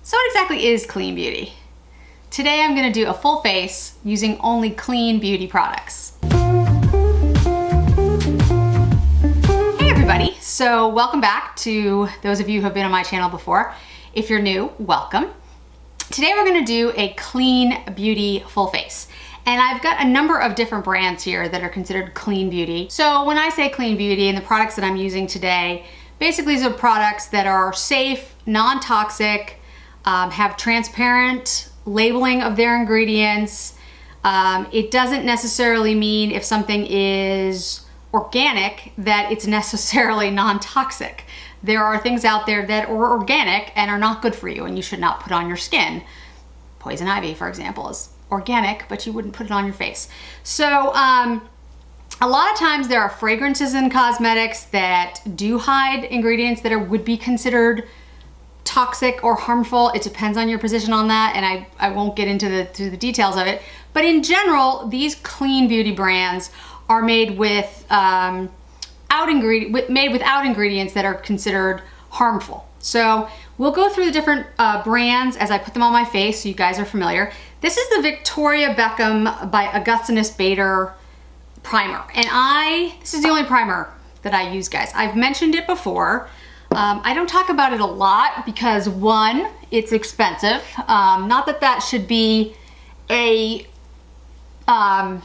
So what exactly is clean beauty? Today I'm going to do a full face using only clean beauty products. Hey everybody, so welcome back to those of you who have been on my channel before. If you're new, welcome. Today we're going to do a clean beauty full face. And I've got a number of different brands here that are considered clean beauty. So when I say clean beauty and the products that I'm using today, basically these are products that are safe, non-toxic, have transparent labeling of their ingredients. It doesn't necessarily mean if something is organic that it's necessarily non-toxic. There are things out there that are organic and are not good for you and you should not put on your skin. Poison ivy, for example, is organic, but you wouldn't put it on your face. So a lot of times there are fragrances in cosmetics that do hide ingredients that would be considered toxic or harmful. It depends on your position on that, and I won't get into the details of it. But in general, these clean beauty brands are made without ingredients that are considered harmful. So we'll go through the different brands as I put them on my face so you guys are familiar. This is the Victoria Beckham by Augustinus Bader primer. And this is the only primer that I use, guys. I've mentioned it before. I don't talk about it a lot because one, it's expensive. Not that that should be a, not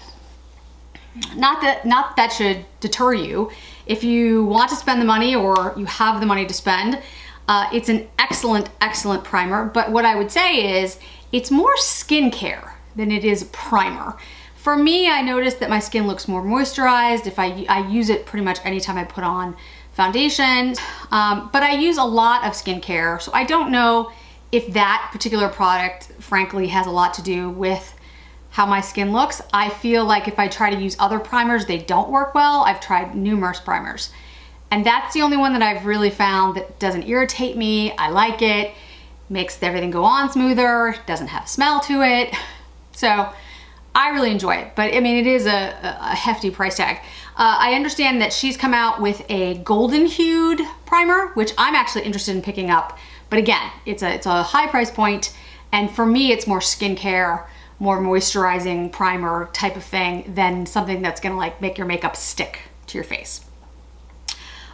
that should deter you. If you want to spend the money or you have the money to spend, it's an excellent, excellent primer. But what I would say is it's more skincare than it is a primer. For me, I noticed that my skin looks more moisturized if I use it pretty much anytime I put on foundation, but I use a lot of skincare, so I don't know if that particular product, frankly, has a lot to do with how my skin looks. I feel like if I try to use other primers, they don't work well. I've tried numerous primers, and that's the only one that I've really found that doesn't irritate me. I like it, makes everything go on smoother, doesn't have a smell to it, so I really enjoy it. But I mean, it is a hefty price tag. I understand that she's come out with a golden hued primer, which I'm actually interested in picking up. But again, it's a high price point, and for me, it's more skincare, more moisturizing primer type of thing than something that's gonna like make your makeup stick to your face.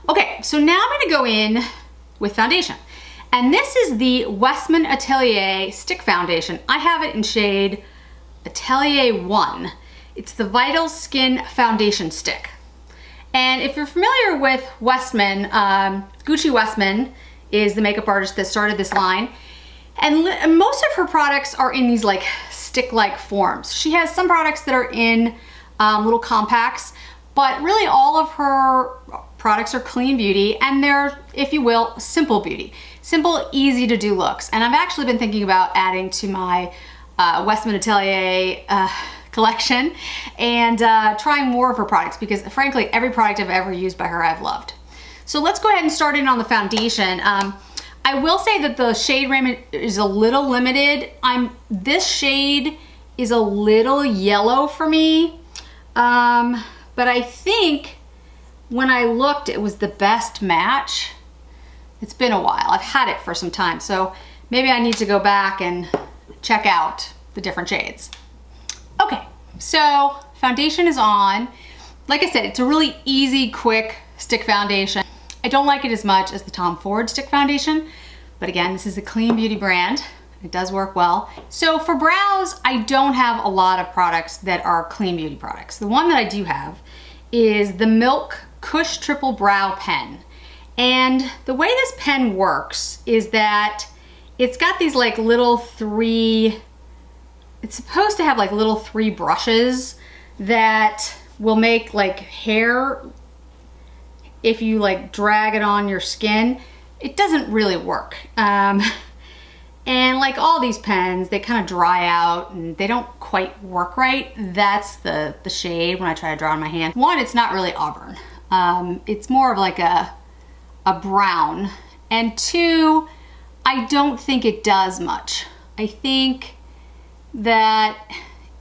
Okay, so now I'm gonna go in with foundation. And this is the Westman Atelier Stick Foundation. I have it in shade Atelier I. It's the Vital Skin Foundation Stick. And if you're familiar with Westman, Gucci Westman is the makeup artist that started this line. And most of her products are in these like stick-like forms. She has some products that are in little compacts, but really all of her products are clean beauty, and they're, if you will, simple beauty. Simple, easy to do looks. And I've actually been thinking about adding to my Westman Atelier collection and trying more of her products, because frankly, every product I've ever used by her I've loved. So let's go ahead and start in on the foundation. I will say that the shade range is a little limited. This shade is a little yellow for me, but I think when I looked, it was the best match. It's been a while. I've had it for some time, so maybe I need to go back and check out the different shades. Okay, so foundation is on. Like I said, it's a really easy, quick stick foundation. I don't like it as much as the Tom Ford stick foundation, but again, this is a clean beauty brand. It does work well. So for brows, I don't have a lot of products that are clean beauty products. The one that I do have is the Milk Kush Triple Brow Pen. And the way this pen works is that it's got these like little it's supposed to have like little 3 brushes that will make like hair, if you like drag it on your skin, it doesn't really work. And like all these pens, they kind of dry out and they don't quite work right. That's the shade when I try to draw on my hand. One, it's not really auburn. It's more of like a brown. And two, I don't think it does much. I think that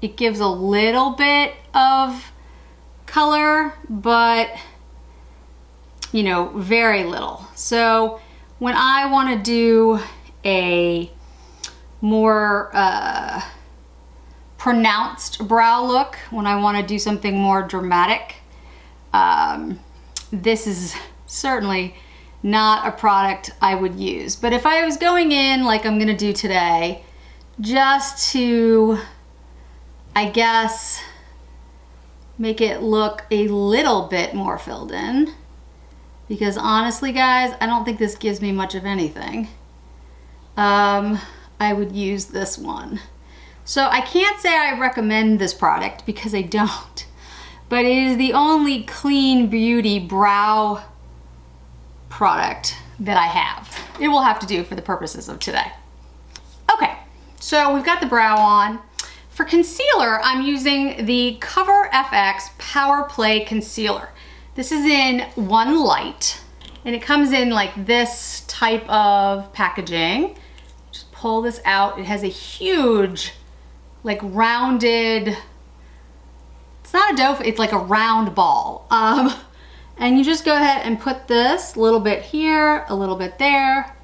it gives a little bit of color, but you know, very little. So when I want to do a more pronounced brow look, when I want to do something more dramatic. This is certainly not a product I would use. But if I was going in like I'm gonna do today, just to, I guess, make it look a little bit more filled in, because honestly guys, I don't think this gives me much of anything, I would use this one. So I can't say I recommend this product because I don't, but it is the only clean beauty brow product that I have. It will have to do for the purposes of today. Okay, so we've got the brow on. For concealer, I'm using the Cover FX Power Play Concealer. This is in One Light, and it comes in like this type of packaging. Just pull this out. It has a huge, like rounded, it's not a dough, it's like a round ball. And you just go ahead and put this a little bit here, a little bit there.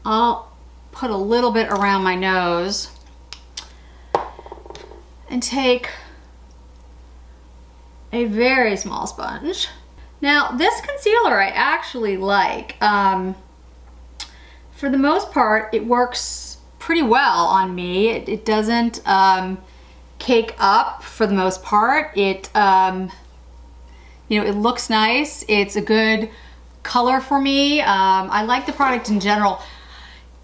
I'll put a little bit around my nose and take a very small sponge. Now this concealer I actually like. For the most part, it works pretty well on me. It doesn't cake up for the most part. It you know, it looks nice. It's a good color for me. I like the product in general.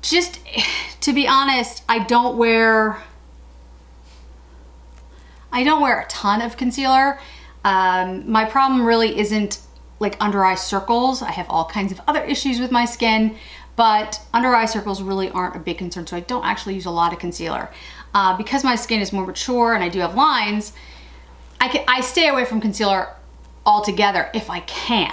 Just to be honest, I don't wear a ton of concealer. My problem really isn't like under eye circles. I have all kinds of other issues with my skin, but under eye circles really aren't a big concern, so I don't actually use a lot of concealer. Because my skin is more mature and I do have lines, I stay away from concealer altogether if I can.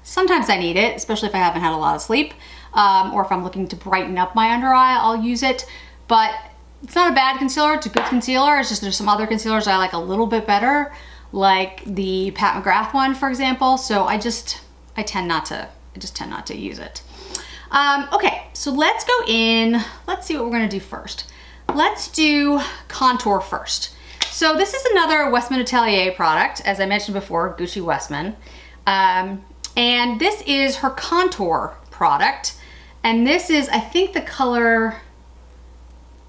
Sometimes I need it, especially if I haven't had a lot of sleep, or if I'm looking to brighten up my under eye, I'll use it. But it's not a bad concealer, it's a good concealer. It's just there's some other concealers I like a little bit better, like the Pat McGrath one, for example. So I tend not to use it. Okay, so let's go in. Let's see what we're gonna do first. Let's do contour first. So this is another Westman Atelier product, as I mentioned before, Gucci Westman. And this is her contour product. And this is, I think the color,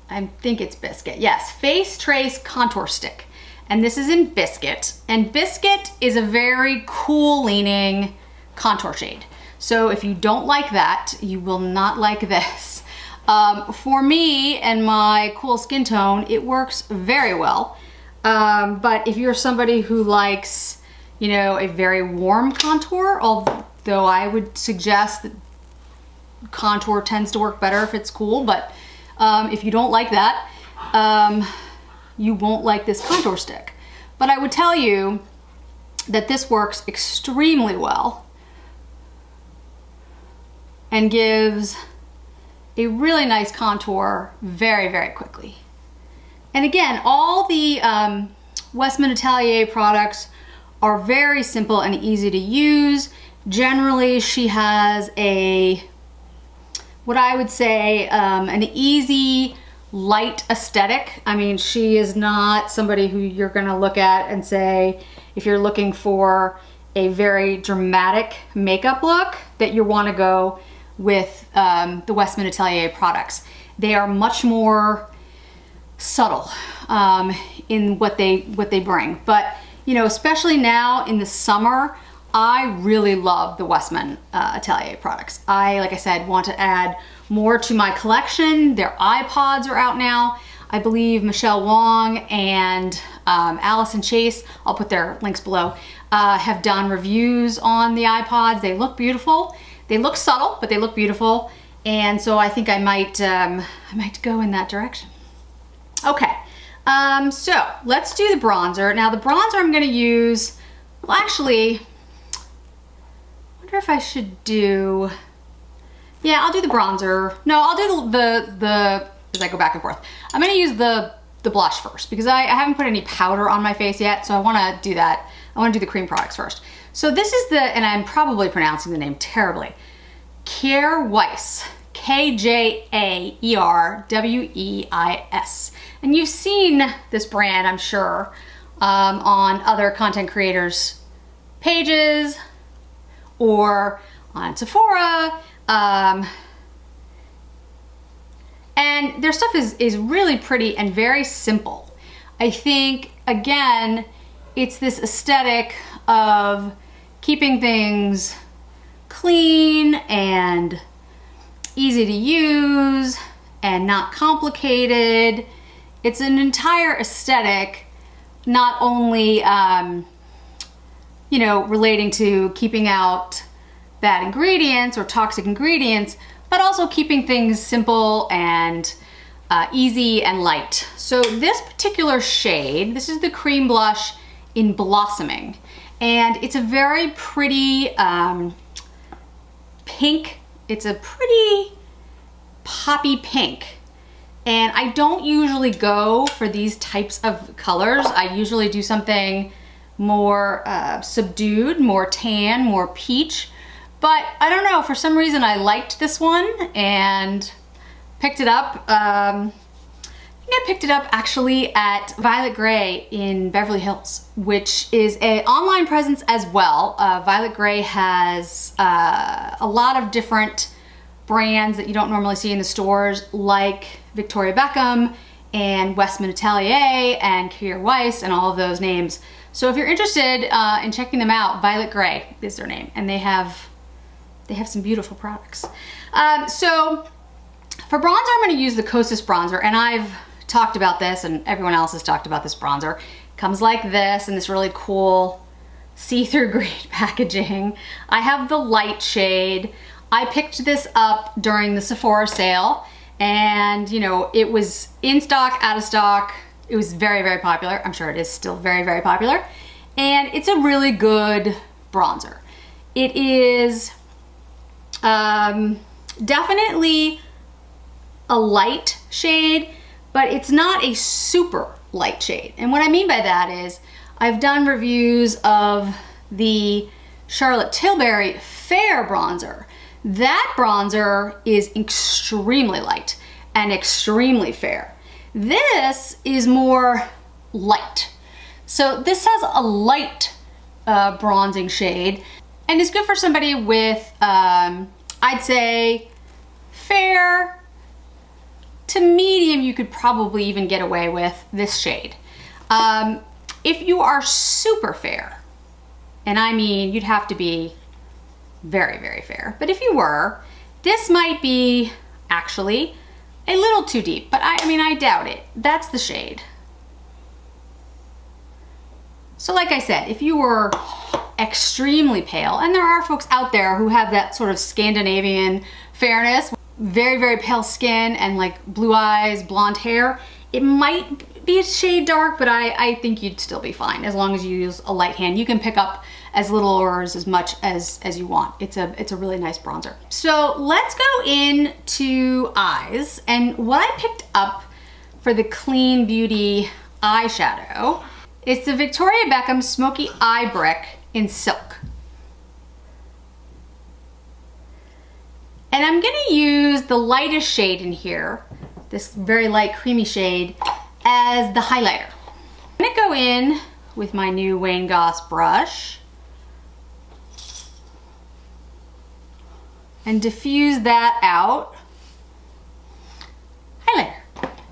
I think it's Biscuit. Yes, Face Trace Contour Stick. And this is in Biscuit. And Biscuit is a very cool leaning contour shade. So if you don't like that, you will not like this. For me and my cool skin tone, it works very well. But if you're somebody who likes, you know, a very warm contour, although I would suggest that contour tends to work better if it's cool, but if you don't like that, you won't like this contour stick. But I would tell you that this works extremely well and gives a really nice contour very, very quickly. And again, all the Westman Atelier products are very simple and easy to use. Generally, she has what I would say, an easy, light aesthetic. I mean, she is not somebody who you're gonna look at and say, if you're looking for a very dramatic makeup look, that you wanna go with the Westman Atelier products. They are much more subtle in what they bring. But, you know, especially now in the summer, I really love the Westman Atelier products. Like I said, want to add more to my collection. Their iPods are out now. I believe Michelle Wong and Allison Chase, I'll put their links below, have done reviews on the iPods. They look beautiful. They look subtle, but they look beautiful. And so I think I might go in that direction. Okay, so let's do the bronzer. Now the bronzer I'm gonna use, well actually, I wonder if I should do, yeah, I'll do the bronzer. No, I'll do the as I go back and forth. I'm gonna use the blush first because I haven't put any powder on my face yet, so I wanna do that. I wanna do the cream products first. So this is and I'm probably pronouncing the name terribly, Kjaer Weis. Kjaer Weis. And you've seen this brand, I'm sure, on other content creators' pages or on Sephora. And their stuff is really pretty and very simple. I think, again, it's this aesthetic of keeping things clean and easy to use and not complicated. It's an entire aesthetic, not only, you know, relating to keeping out bad ingredients or toxic ingredients, but also keeping things simple and easy and light. So this particular shade, this is the cream blush in Blossoming, and it's a very pretty pink. It's a pretty poppy pink. And I don't usually go for these types of colors. I usually do something more subdued, more tan, more peach. But I don't know, for some reason I liked this one and picked it up. I think I picked it up actually at Violet Grey in Beverly Hills, which is an online presence as well. Violet Grey has a lot of different brands that you don't normally see in the stores, like Victoria Beckham and Westman Atelier and Kjaer Weis and all of those names. So if you're interested in checking them out, Violet Grey is their name, and they have some beautiful products. So for bronzer, I'm going to use the Kosas bronzer, and I've talked about this, and everyone else has talked about this bronzer. It comes like this in this really cool see-through green packaging. I have the light shade. I picked this up during the Sephora sale, and you know, it was in stock, out of stock. It was very, very popular. I'm sure it is still very, very popular. And it's a really good bronzer. It is definitely a light shade, but it's not a super light shade. And what I mean by that is I've done reviews of the Charlotte Tilbury Fair bronzer. That bronzer is extremely light and extremely fair. This is more light. So this has a light bronzing shade, and it's good for somebody with, I'd say, fair to medium. You could probably even get away with this shade. If you are super fair, and I mean you'd have to be very, very fair, but if you were, this might be actually a little too deep, but I mean, I doubt it. That's the shade. So like I said, if you were extremely pale, and there are folks out there who have that sort of Scandinavian fairness, very, very pale skin and like blue eyes, blonde hair, it might be a shade dark, but I think you'd still be fine as long as you use a light hand. You can pick up as little or as much as you want. It's a really nice bronzer. So let's go into eyes, and what I picked up for the Clean Beauty eyeshadow is the Victoria Beckham Smoky Eye Brick in Silk. And I'm gonna use the lightest shade in here, this very light creamy shade, as the highlighter. I'm gonna go in with my new Wayne Goss brush and diffuse that out. Highlighter.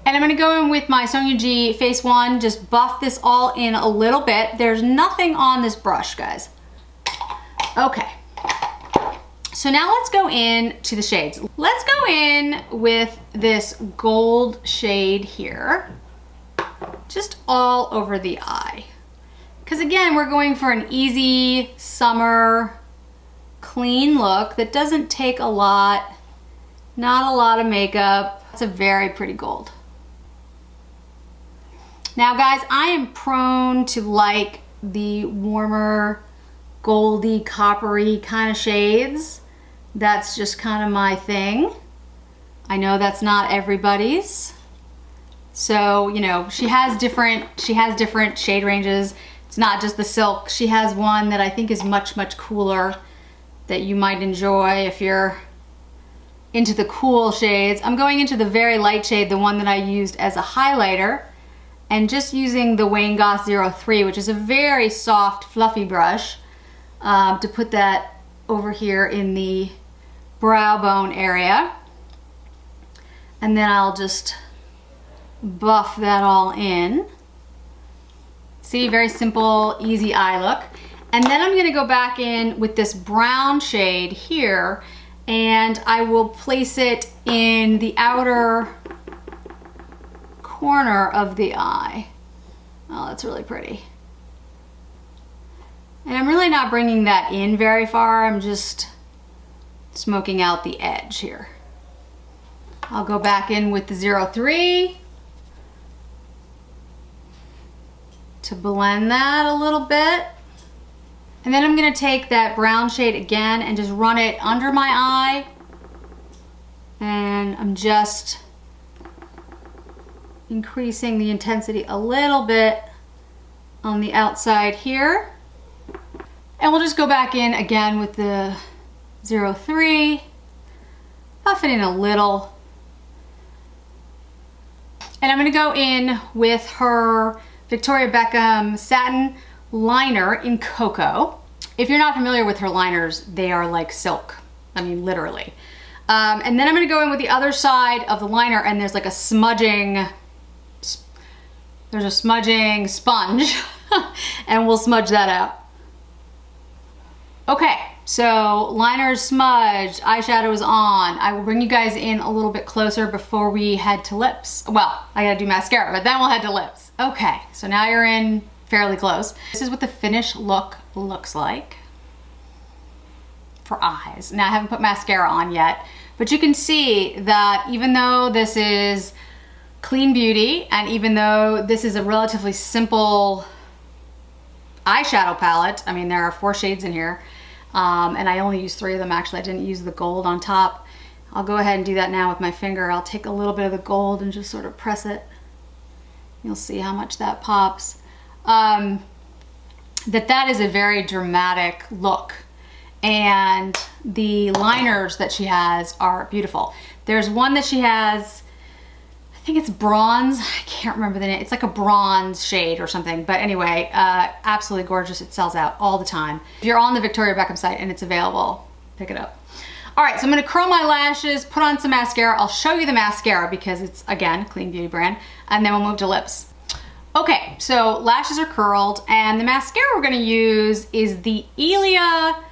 And I'm gonna go in with my Sonia G Face One, just buff this all in a little bit. There's nothing on this brush, guys. Okay. So now let's go in to the shades. Let's go in with this gold shade here, just all over the eye. Because again, we're going for an easy summer clean look that doesn't take a lot, not a lot of makeup. It's a very pretty gold. Now guys, I am prone to like the warmer, goldy, coppery kind of shades. That's just kind of my thing. I know that's not everybody's. So, you know, she has different shade ranges. It's not just the Silk. She has one that I think is much, much cooler that you might enjoy if you're into the cool shades. I'm going into the very light shade, the one that I used as a highlighter, and just using the Wayne Goss 03, which is a very soft, fluffy brush, to put that over here in the brow bone area. And then I'll just buff that all in. See, very simple, easy eye look. And then I'm gonna go back in with this brown shade here, and I will place it in the outer corner of the eye. Oh, that's really pretty. And I'm really not bringing that in very far. I'm just smoking out the edge here. I'll go back in with the 03 to blend that a little bit. And then I'm gonna take that brown shade again and just run it under my eye. And I'm just increasing the intensity a little bit on the outside here. And we'll just go back in again with the 03, buff it in a little. And I'm gonna go in with her Victoria Beckham Satin Liner in Cocoa. If you're not familiar with her liners, they are like silk. I mean, literally. And then I'm gonna go in with the other side of the liner, and there's like a smudging, there's a smudging sponge, and we'll smudge that out. Okay, so liner's smudged, eyeshadow is on. I will bring you guys in a little bit closer before we head to lips. Well, I gotta do mascara, but then we'll head to lips. Okay, so now you're in fairly close. This is what the finished look looks like for eyes. Now I haven't put mascara on yet, but you can see that even though this is clean beauty, and even though this is a relatively simple eyeshadow palette, I mean, there are 4 shades in here, and I only used 3 of them actually. I didn't use the gold on top. I'll go ahead and do that now with my finger. I'll take a little bit of the gold and just sort of press it. You'll see how much that pops. That is a very dramatic look. And the liners that she has are beautiful. There's one that she has, I think it's bronze. I can't remember the name. It's like a bronze shade or something. But anyway, absolutely gorgeous. It sells out all the time. If you're on the Victoria Beckham site and it's available, pick it up. All right, so I'm gonna curl my lashes, put on some mascara. I'll show you the mascara because it's, again, clean beauty brand, and then we'll move to lips. Okay, so lashes are curled, and the mascara we're gonna use is the Ilia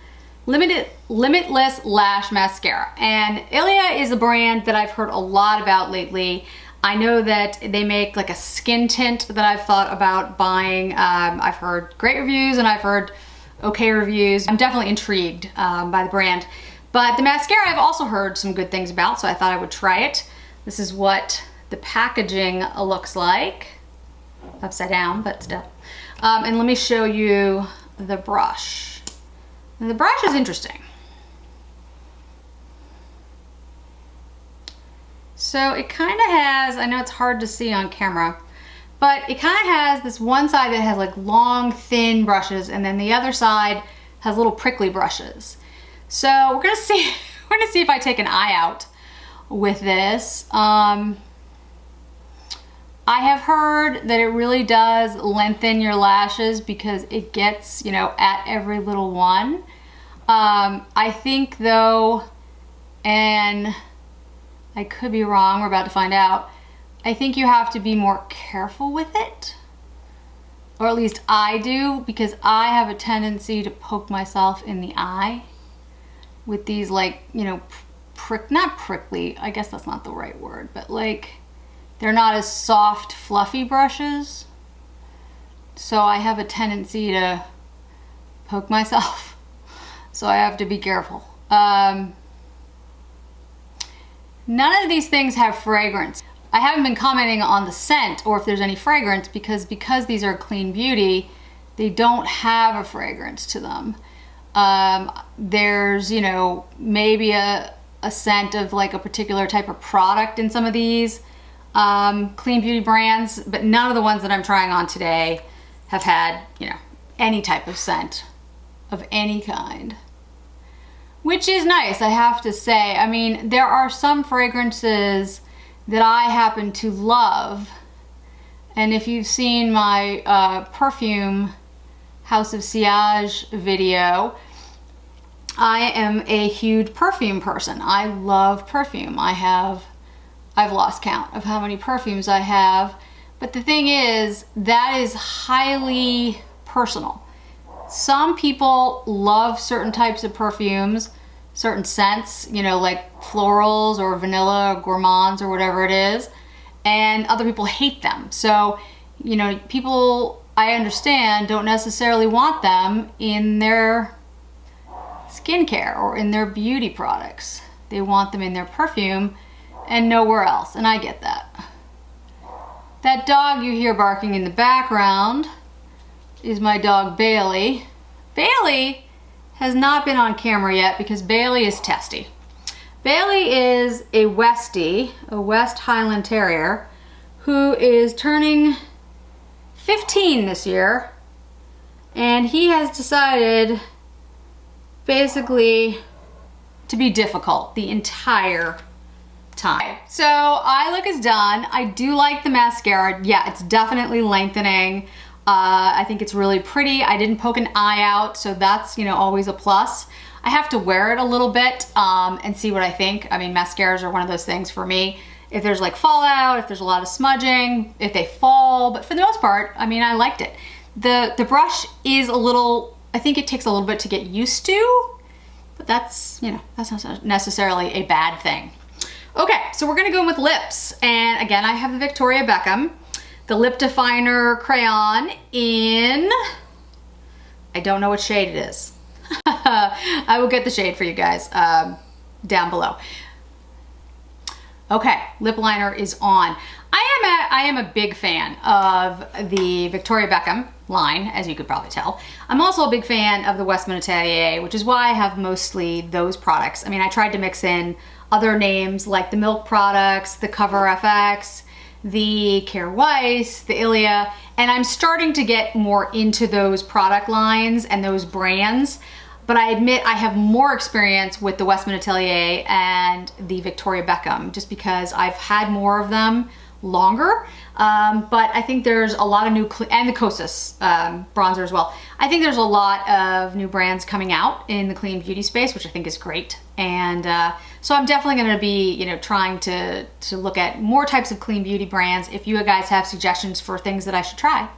Limitless Lash mascara. And Ilia is a brand that I've heard a lot about lately. I know that they make like a skin tint that I've thought about buying. I've heard great reviews and I've heard okay reviews. I'm definitely intrigued by the brand. But the mascara I've also heard some good things about, so I thought I would try it. This is what the packaging looks like. Upside down, but still. And let me show you the brush. And the brush is interesting. So it kind of has, I know it's hard to see on camera, but it kind of has this one side that has like long, thin brushes, and then the other side has little prickly brushes. So we're gonna see if I take an eye out with this. I have heard that it really does lengthen your lashes because it gets, you know, at every little one. I think though, and I could be wrong, we're about to find out, I think you have to be more careful with it. Or at least I do, because I have a tendency to poke myself in the eye with these, like, you know, not prickly, I guess that's not the right word, but like, they're not as soft, fluffy brushes. So I have a tendency to poke myself. So I have to be careful. None of these things have fragrance. I haven't been commenting on the scent or if there's any fragrance because these are clean beauty, they don't have a fragrance to them. There's, you know, maybe a scent of like a particular type of product in some of these clean beauty brands, but none of the ones that I'm trying on today have had, you know, any type of scent of any kind. which is nice, I have to say. I mean, there are some fragrances that I happen to love. And if you've seen my perfume House of Sillage video, I am a huge perfume person. I love perfume. I've lost count of how many perfumes I have. But the thing is, that is highly personal. Some people love certain types of perfumes, certain scents, you know, like florals or vanilla or gourmands or whatever it is, and other people hate them. So, you know, people, I understand, don't necessarily want them in their skincare or in their beauty products. They want them in their perfume and nowhere else, and I get that. That dog you hear barking in the background is my dog Bailey. Bailey has not been on camera yet because Bailey is testy. Bailey is a Westie, a West Highland Terrier, who is turning 15 this year, and he has decided basically to be difficult the entire time. So eye look is done. I do like the mascara. Yeah, it's definitely lengthening. I think it's really pretty. I didn't poke an eye out, so that's, you know, always a plus. I have to wear it a little bit and see what I think. I mean, mascaras are one of those things for me. If there's like fallout, if there's a lot of smudging, if they fall, but for the most part, I mean, I liked it. The brush is a little, I think it takes a little bit to get used to, but that's, you know, that's not necessarily a bad thing. Okay, so we're gonna go in with lips. And again, I have the Victoria Beckham, the lip definer crayon in, I don't know what shade it is. I will get the shade for you guys down below. Okay, lip liner is on. I am a big fan of the Victoria Beckham line, as you could probably tell. I'm also a big fan of the Westman Atelier, which is why I have mostly those products. I mean, I tried to mix in other names like the Milk products, the Cover FX, the Kjaer Weis, the Ilia, and I'm starting to get more into those product lines and those brands. But I admit I have more experience with the Westman Atelier and the Victoria Beckham just because I've had more of them longer. But I think there's a lot of new, and the Kosas bronzer as well. I think there's a lot of new brands coming out in the clean beauty space, which I think is great. And so I'm definitely gonna be, you know, trying to look at more types of clean beauty brands. If you guys have suggestions for things that I should try,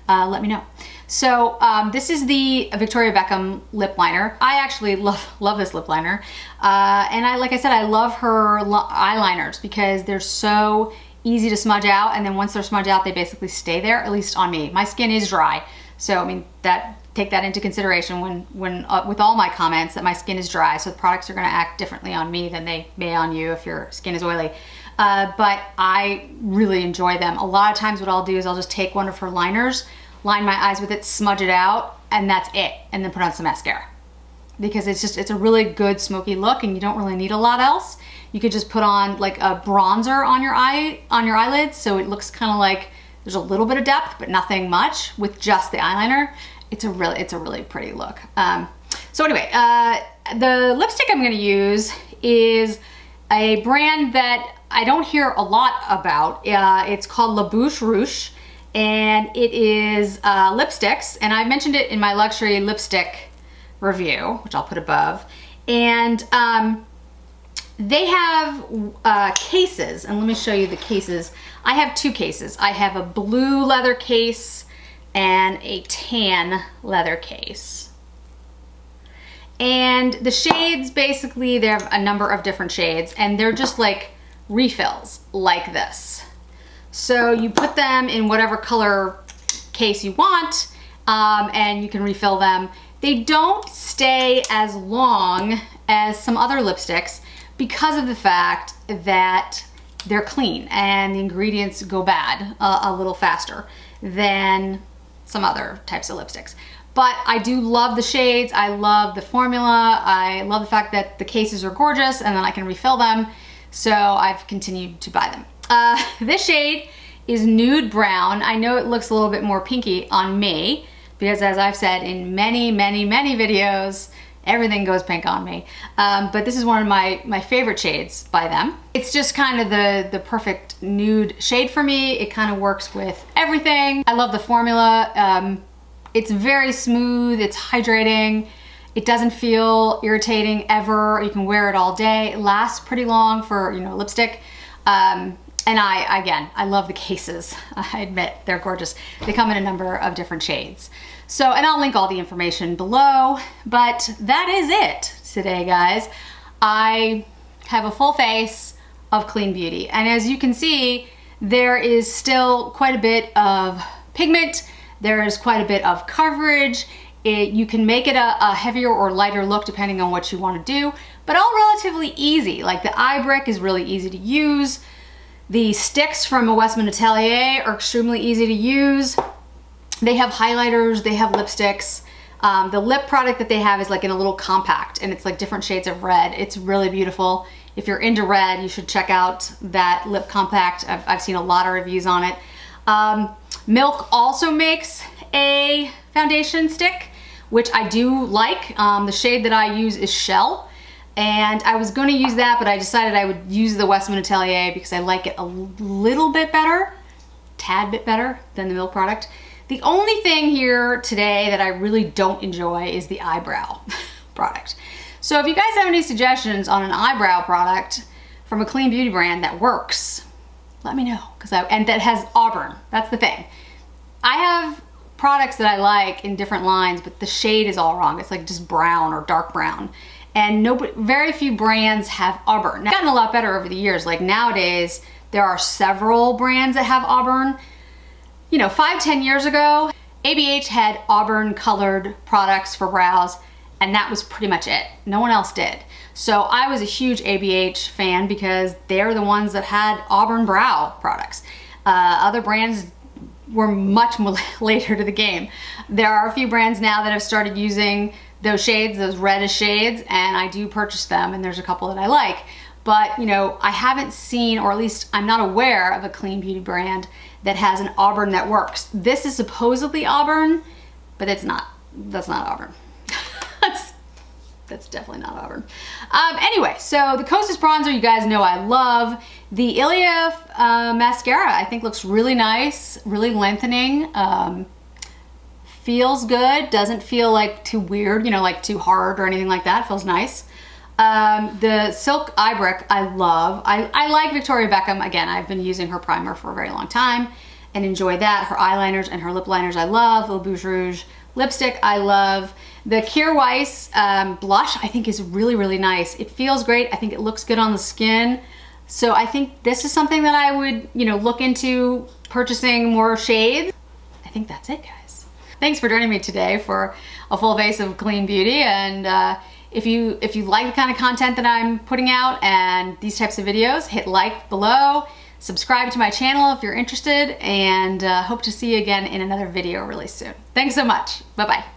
let me know. So this is the Victoria Beckham lip liner. I actually love this lip liner. And like I said, I love her eyeliners because they're so easy to smudge out, and then once they're smudged out, they basically stay there, at least on me. My skin is dry, so I mean, take that into consideration when with all my comments that my skin is dry, so the products are gonna act differently on me than they may on you if your skin is oily. But I really enjoy them. A lot of times what I'll do is I'll just take one of her liners, line my eyes with it, smudge it out, and that's it, and then put on some mascara. Because it's a really good smoky look and you don't really need a lot else. You could just put on like a bronzer on your eyelids, so it looks kind of like there's a little bit of depth but nothing much with just the eyeliner. It's a really pretty look. So anyway, the lipstick I'm gonna use is a brand that I don't hear a lot about. It's called La Bouche Rouge, and it is lipsticks, and I mentioned it in my luxury lipstick review, which I'll put above. And they have cases, and let me show you the cases. I have two cases. I have a blue leather case and a tan leather case. And the shades, basically, they have a number of different shades, and they're just like refills like this. So you put them in whatever color case you want, and you can refill them. They don't stay as long as some other lipsticks because of the fact that they're clean and the ingredients go bad a little faster than some other types of lipsticks. But I do love the shades, I love the formula, I love the fact that the cases are gorgeous and then I can refill them, so I've continued to buy them. This shade is Nude Brown. I know it looks a little bit more pinky on me because, as I've said in many videos Everything goes pink on me. But this is one of my favorite shades by them. It's just kind of the perfect nude shade for me. It kind of works with everything. I love the formula. It's very smooth, it's hydrating. It doesn't feel irritating ever. You can wear it all day. It lasts pretty long for, you know, lipstick. And I love the cases. I admit, they're gorgeous. They come in a number of different shades. So, and I'll link all the information below, but that is it today, guys. I have a full face of clean beauty. And as you can see, there is still quite a bit of pigment. There is quite a bit of coverage. You can make it a heavier or lighter look depending on what you want to do, but all relatively easy. Like the eye brick is really easy to use. The sticks from a Westman Atelier are extremely easy to use. They have highlighters, they have lipsticks. The lip product that they have is like in a little compact and it's like different shades of red. It's really beautiful. If you're into red, you should check out that lip compact. I've seen a lot of reviews on it. Milk also makes a foundation stick, which I do like. The shade that I use is Shell. And I was gonna use that, but I decided I would use the Westman Atelier because I like it a little bit better, tad bit better than the Milk product. The only thing here today that I really don't enjoy is the eyebrow product. So if you guys have any suggestions on an eyebrow product from a clean beauty brand that works, let me know, and that has auburn. That's the thing. I have products that I like in different lines, but the shade is all wrong. It's like just brown or dark brown. And very few brands have auburn. Now, it's gotten a lot better over the years. Like nowadays, there are several brands that have auburn. You know, 5-10 years ago, ABH had auburn colored products for brows, and that was pretty much it. No one else did. So I was a huge ABH fan because they're the ones that had auburn brow products. Other brands were much later to the game. There are a few brands now that have started using those shades, those reddish shades, and I do purchase them, and there's a couple that I like. But, you know, I haven't seen, or at least I'm not aware of a clean beauty brand that has an auburn that works. This is supposedly auburn, but it's not. That's not auburn. That's definitely not auburn. Anyway, so the Kosas bronzer, you guys know I love. The Ilia mascara, I think looks really nice, really lengthening. Feels good, doesn't feel like too weird, you know, like too hard or anything like that. Feels nice. The Silk Eye Brick, I love. I like Victoria Beckham. Again, I've been using her primer for a very long time and enjoy that. Her eyeliners and her lip liners I love. The Bouche Rouge lipstick I love. The Kjaer Weis blush I think is really, really nice. It feels great. I think it looks good on the skin. So I think this is something that I would, you know, look into purchasing more shades. I think that's it, guys. Thanks for joining me today for a full face of clean beauty. And if you like the kind of content that I'm putting out and these types of videos, hit like below, subscribe to my channel if you're interested, and hope to see you again in another video really soon. Thanks so much. Bye-bye.